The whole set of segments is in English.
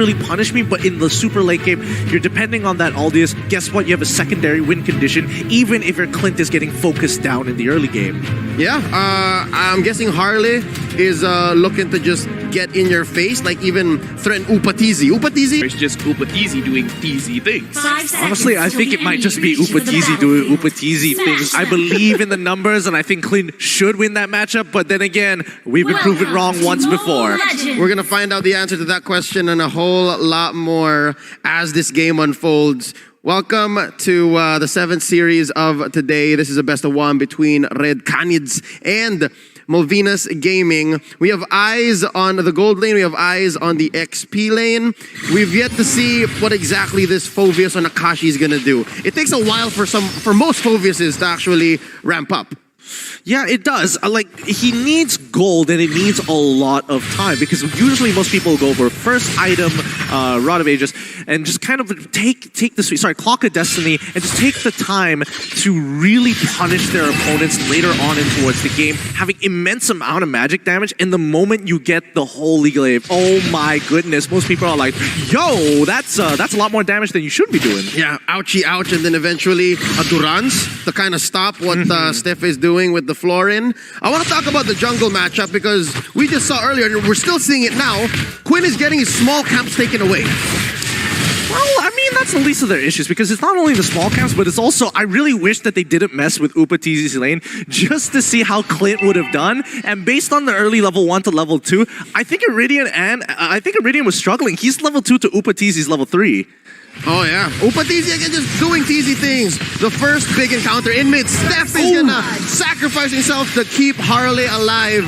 really punish me, but in the super late game, you're depending on that Aldius. Guess what? You have a secondary win condition, even if your Clint is getting focused down in the early game. Yeah, I'm guessing Harley is looking to just get in your face, like even threaten Upatizi. Upatizi? It's just Upatizi doing Teasy things. Honestly, I think it might just be Upatizi doing Upatizi things. I believe in the numbers, and I think Clint should win that matchup, but then again, we've been proven wrong once before. We're gonna find out the answer to that question and a whole lot more as this game unfolds. Welcome to the 7th series of today. This is a best of one between Red CANIDS and MALVINAS Gaming. We have eyes on the gold lane. We have eyes on the XP lane. We've yet to see what exactly this Phoveus or Akashi is gonna do. It takes a while for most Phoveuses to actually ramp up. Yeah, it does. He needs gold, and it needs a lot of time, because usually most people go for first item, Rod of Ages, and just kind of take the Clock of Destiny, and just take the time to really punish their opponents later on in towards the game, having immense amount of magic damage. And the moment you get the Holy Glaive, oh my goodness, most people are like, yo, that's a lot more damage than you should be doing. Yeah, ouchie ouch, and then eventually a Durance to kind of stop what Steph is doing with the Florin. I want to talk about the jungle matchup, because we just saw earlier, and we're still seeing it now, Quinn is getting his small camps taken away. Well, I mean, that's the least of their issues, because it's not only the small camps, but it's also, I really wish that they didn't mess with Upatizi's lane just to see how Clint would have done. And based on the early level 1 to level 2, I think Iridian was struggling. He's level 2 to Upatizi's level 3. Oh yeah, Upatizi again just doing teasy things. The first big encounter in mid. Steph is gonna sacrifice himself to keep Harley alive.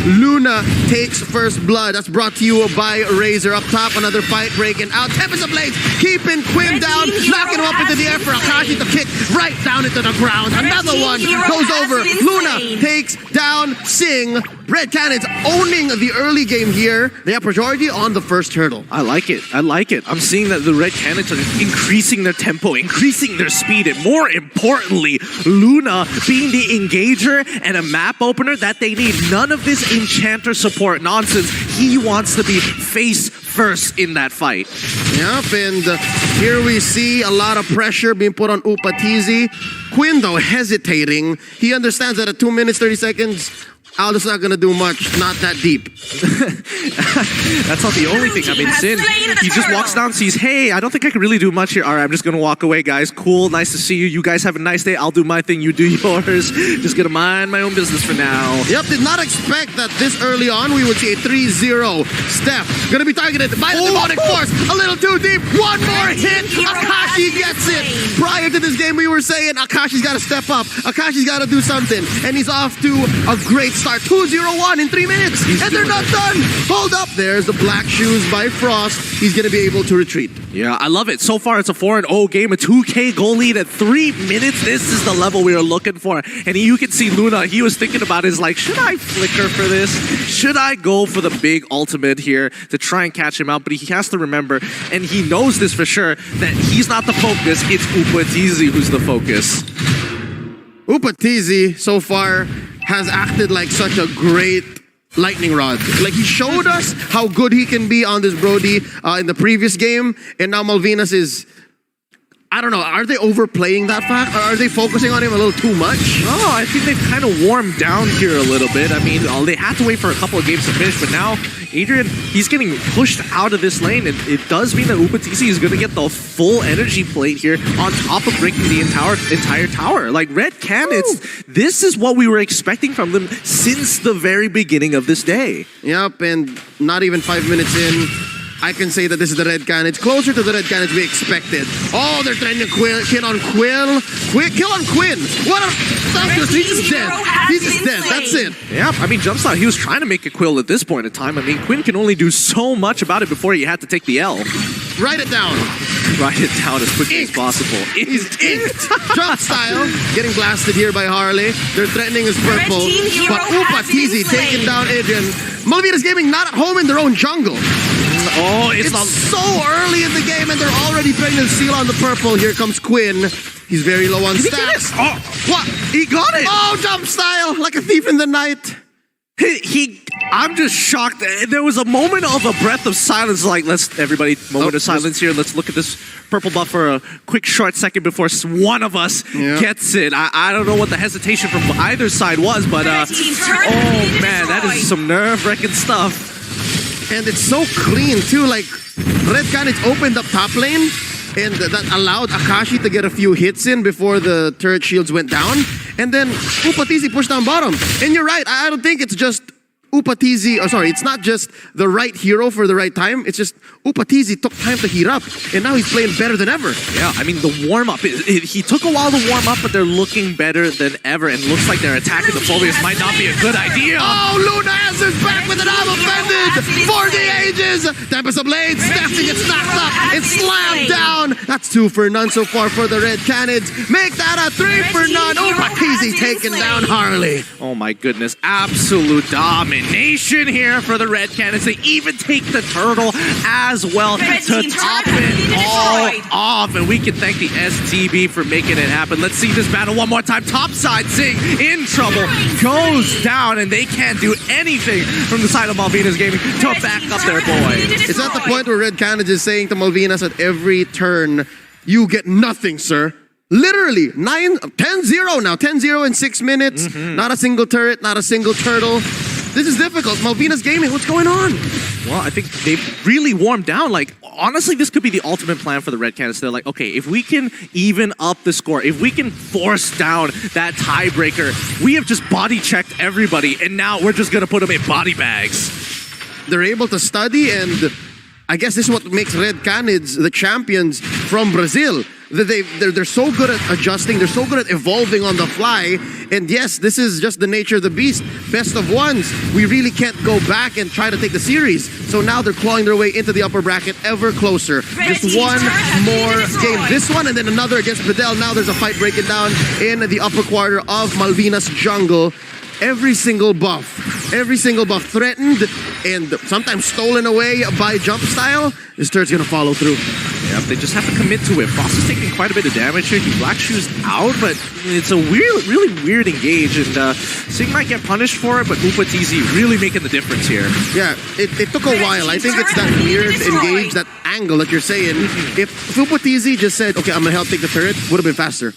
Luna takes first blood. That's brought to you by Razor. Up top, another fight breaking out. Tempest of Blades keeping Quinn down, knocking him up into the air for Akashi to kick right down into the ground. Another one goes over. Luna takes down Sing. Red CANIDS owning the early game here. They have priority on the first hurdle. I like it. I like it. I'm seeing that the Red CANIDS are increasing their tempo, increasing their speed, and more importantly, Luna being the engager and a map opener that they need. None of this enchanter support nonsense. He wants to be face first in that fight. Yep, and here we see a lot of pressure being put on Upatizi. Quinn, though, hesitating. He understands that at 2 minutes, 30 seconds, Aldo's not gonna do much, not that deep. That's not the only thing. I mean, Sin, he just walks down, sees, hey, I don't think I can really do much here. All right, I'm just gonna walk away, guys. Cool, nice to see you. You guys have a nice day. I'll do my thing, you do yours. Just gonna mind my own business for now. Yep, did not expect that this early on we would see a 3-0. Steph gonna be targeted by the demonic force. A little too deep. One more hit. Akashi gets it. Prior to this game, we were saying Akashi's gotta step up. Akashi's gotta do something. And he's off to a great start. 2-0-1 in 3 minutes. And they're not done. Hold up. There's the black shoes by Frost. He's going to be able to retreat. Yeah, I love it. So far, it's a 4-0 game, a 2K goal lead at 3 minutes. This is the level we are looking for. And you can see Luna, he was thinking about is like, should I flicker for this? Should I go for the big ultimate here to try and catch him out? But he has to remember, and he knows this for sure, that he's not the focus. It's Upatizi who's the focus. Upatizi, so far, has acted like such a great lightning rod. Like, he showed us how good he can be on this Brody in the previous game, and now MALVINAS is, I don't know, are they overplaying that fact? Or are they focusing on him a little too much? Oh, I think they've kind of warmed down here a little bit. I mean, they had to wait for a couple of games to finish, but now Adrian, he's getting pushed out of this lane, and it does mean that Upatizi is going to get the full energy plate here on top of breaking the entire tower. Like, Red CANIDS, this is what we were expecting from them since the very beginning of this day. Yep, and not even 5 minutes in, I can say that this is the Red CANIDS. Closer to the Red CANIDS we expected. Oh, they're trying to kill on Quill. Kill on Quinn. What a... He's just dead. He's just dead. That's it. Yeah, I mean, Jumpstart, he was trying to make a Quill at this point in time. I mean, Quinn can only do so much about it before he had to take the L. Write it down. Write it down as quickly as possible. He's inked. Jump style. Getting blasted here by Harley. They're threatening his purple. But Upatizi taking down Adrian. MALVINAS Gaming not at home in their own jungle. Oh, it's so early in the game and they're already putting the seal on the purple. Here comes Quinn. He's very low on stats. Oh, what? He got it! Oh, jump style! Like a thief in the night. I'm just shocked. There was a moment of a breath of silence. Like, let's everybody, moment of silence here. Let's look at this purple buff for a quick short second before one of us gets it. I don't know what the hesitation from either side was, but oh man, that is some nerve-wracking stuff. And it's so clean too. Like Red Canids opened up top lane, and that allowed Akashi to get a few hits in before the turret shields went down. And then Upatizi pushed down bottom. And you're right, I don't think it's just Upatizi, or sorry, it's not just the right hero for the right time. It's just Upatizi took time to heat up, and now he's playing better than ever. Yeah, I mean, the warm-up, he took a while to warm up, but they're looking better than ever, and looks like their attack in the Phobius might not be a good idea. Oh, Luna answers back with an I'm offended for the ages. Tempest of Blades, Stephanie gets knocked up and slammed down. That's 2 for none so far for the Red Canids. Make that a 3 for none. Upatizi taking down Harley. Oh my goodness, absolute domination here for the Red Canids. They even take the turtle as well to top it all off. And we can thank the STB for making it happen. Let's see this battle one more time. Topside Zing in trouble, goes down, and they can't do anything from the side of Malvinas Gaming to back up their boy. It's at the point where Red Canids is saying to Malvinas at every turn, you get nothing, sir. Literally, 10-0 now. 10-0 in 6 minutes. Not a single turret, not a single turtle. This is difficult. Malvinas Gaming, what's going on? Well, I think they've really warmed down. Like, honestly, this could be the ultimate plan for the Red Canids. They're like, okay, if we can even up the score, if we can force down that tiebreaker, we have just body-checked everybody, and now we're just going to put them in body bags. They're able to study, and I guess this is what makes Red Canids the champions from Brazil. They're so good at adjusting, they're so good at evolving on the fly, and yes, this is just the nature of the beast. Best of ones. We really can't go back and try to take the series. So now they're clawing their way into the upper bracket ever closer. Just one more game. This one and then another against Videl. Now there's a fight breaking down in the upper quarter of Malvinas Jungle. Every single buff threatened and sometimes stolen away by jump style. This turret's gonna follow through. Yep, they just have to commit to it. Frost is taking quite a bit of damage here. He Black Shoes out, but it's a really weird engage, and Sing might get punished for it, but Upatizi really making the difference here. Yeah, it took a while. I think it's that weird engage, that angle that you're saying. If Upatizi just said, okay, I'm gonna help take the turret, would have been faster.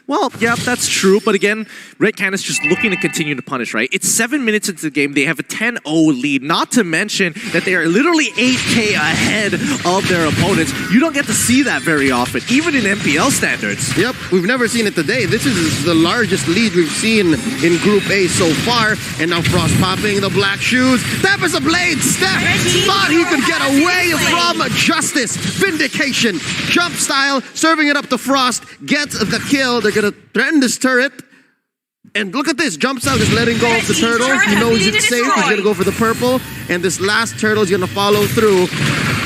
Well, yeah, that's true. But again, Red Canids just looking to continue to punish, right? It's 7 minutes into the game. They have a 10-0 lead. Not to mention that they are literally 8K ahead of their opponents. You don't get to see that very often, even in MPL standards. Yep, we've never seen it today. This is the largest lead we've seen in Group A so far. And now Frost popping the Black Shoes. Tempest of Blades. Steph thought he could get away from justice. Vindication. Jump style. Serving it up to Frost. Gets the kill. They're gonna threaten this turret. And look at this, jumps out, just letting go of the turtle. He knows it's safe, he's gonna go for the purple. And this last turtle is gonna follow through.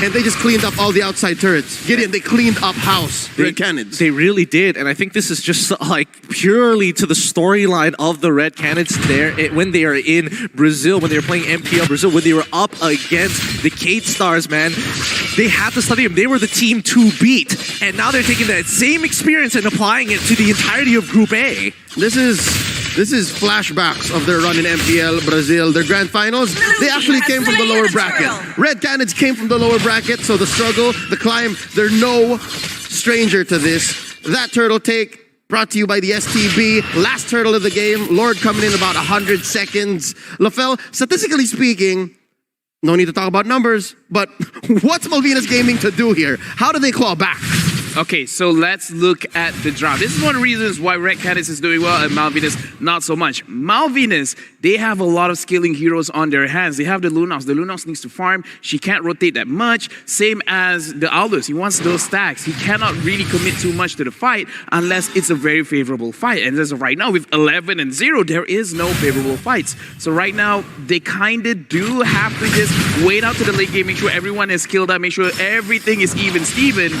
And they just cleaned up all the outside turrets. Gideon, they cleaned up house. Red Canids. They really did, and I think this is just like purely to the storyline of the Red Canids there when they are in Brazil, when they were playing MPL Brazil, when they were up against the Kate Stars, man. They had to study them. They were the team to beat, and now they're taking that same experience and applying it to the entirety of Group A. This is flashbacks of their run in MPL Brazil. Their grand finals, they actually came from the lower bracket. Red Canids came from the lower bracket, so the struggle, the climb, they're no stranger to this. That turtle take brought to you by the STB. Last turtle of the game. Lord coming in about 100 seconds. LaFell, statistically speaking, no need to talk about numbers, but what's Malvinas Gaming to do here? How do they claw back? Okay, so let's look at the draft. This is one of the reasons why Red Canids is doing well and Malvinas not so much. Malvinas, they have a lot of skilling heroes on their hands. They have the Lunas. The Lunas needs to farm. She can't rotate that much. Same as the Aldous. He wants those stacks. He cannot really commit too much to the fight unless it's a very favorable fight. And as of right now, with 11-0, there is no favorable fights. So right now, they kind of do have to just wait out to the late game, make sure everyone is killed out, make sure everything is even Steven,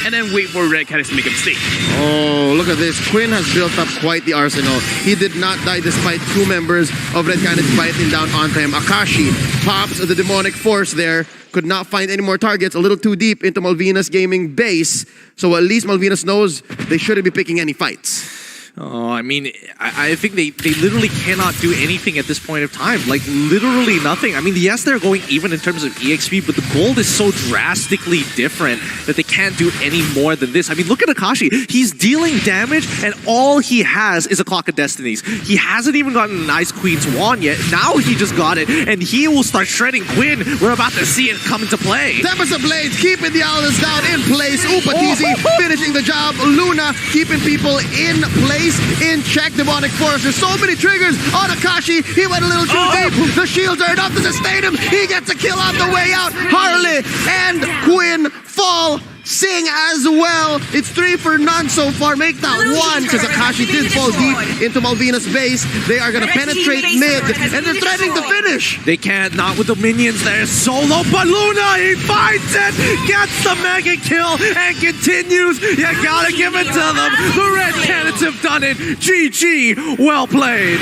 and then wait for Red Canids to make a mistake. Oh, look at this. Quinn has built up quite the arsenal. He did not die despite 2 members of Red Canids biting down onto him. Akashi pops the demonic force there. Could not find any more targets. A little too deep into Malvinas Gaming base. So at least Malvinas knows they shouldn't be picking any fights. Oh, I mean, I think they literally cannot do anything at this point of time. Like, literally nothing. I mean, yes, they're going even in terms of EXP, but the gold is so drastically different that they can't do any more than this. I mean, look at Akashi. He's dealing damage, and all he has is a Clock of Destinies. He hasn't even gotten an Ice Queen's Wand yet. Now he just got it, and he will start shredding Quinn. We're about to see it come into play. Tempest of Blades keeping the Owlers down in place. Upatizi finishing the job. Luna keeping people in place, in check. Demonic Force. There's so many triggers on Akashi. He went a little too deep. The shields are enough to sustain him. He gets a kill on the way out. Harley and Quinn fall. Sing as well. It's 3 for none so far. Make that 1 because Akashi did fall deep into Malvina's base. They are going to penetrate mid and they're threatening to finish. They can't, not with the minions there. Solo, but Luna, he finds it, gets the mega kill, and continues. You gotta give it to them. The Red Canids have done it. GG, well played.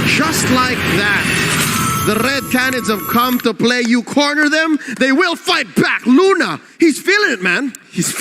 Just like that. The Red Canids have come to play. You corner them, they will fight back. Luna, he's feeling it, man. He's